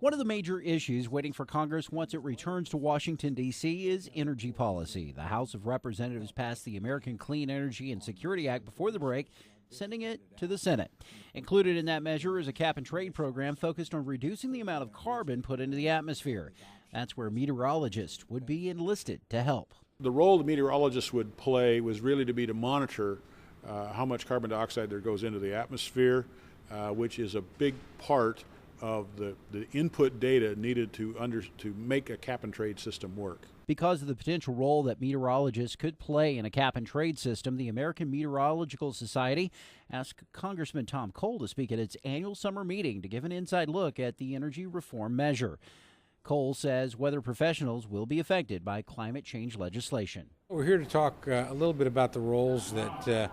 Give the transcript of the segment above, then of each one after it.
One of the major issues waiting for Congress once it returns to Washington, D.C. is energy policy. The House of Representatives passed the American Clean Energy and Security Act before the break, sending it to the Senate. Included in that measure is a cap-and-trade program focused on reducing the amount of carbon put into the atmosphere. That's where meteorologists would be enlisted to help. The role the meteorologists would play was really to monitor how much carbon dioxide there goes into the atmosphere, which is a big part of the input data needed to make a cap-and-trade system work. Because of the potential role that meteorologists could play in a cap-and-trade system, the American Meteorological Society asked Congressman Tom Cole to speak at its annual summer meeting to give an inside look at the energy reform measure. Cole says weather professionals will be affected by climate change legislation. We're here to talk a little bit about the roles that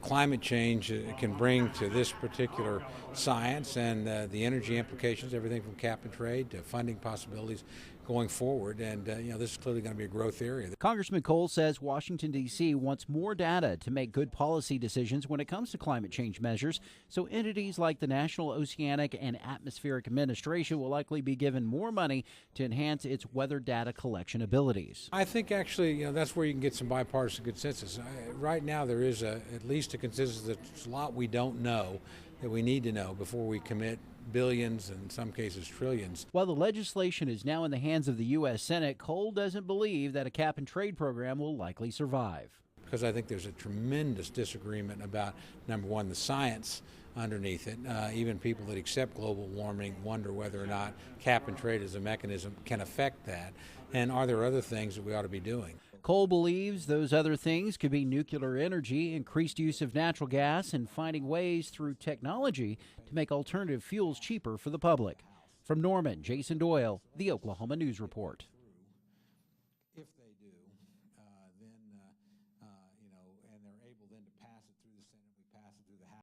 climate change can bring to this particular science and the energy implications, everything from cap and trade to funding possibilities going forward. And this is clearly going to be a growth area. Congressman Cole says Washington, D.C. wants more data to make good policy decisions when it comes to climate change measures, so entities like the National Oceanic and Atmospheric Administration will likely be given more money to enhance its weather data collection abilities. I think actually that's where you can get some bipartisan consensus. Right now there is at least a consensus that there's a lot we don't know that we need to know before we commit billions and in some cases trillions. While the legislation is now in the hands of the U.S. Senate, Cole doesn't believe that a cap-and-trade program will likely survive. Because I think there's a tremendous disagreement about, number one, the science underneath it. Even people that accept global warming wonder whether or not cap and trade as a mechanism can affect that. And are there other things that we ought to be doing? Cole believes those other things could be nuclear energy, increased use of natural gas, and finding ways through technology to make alternative fuels cheaper for the public. From Norman, Jason Doyle, the Oklahoma News Report.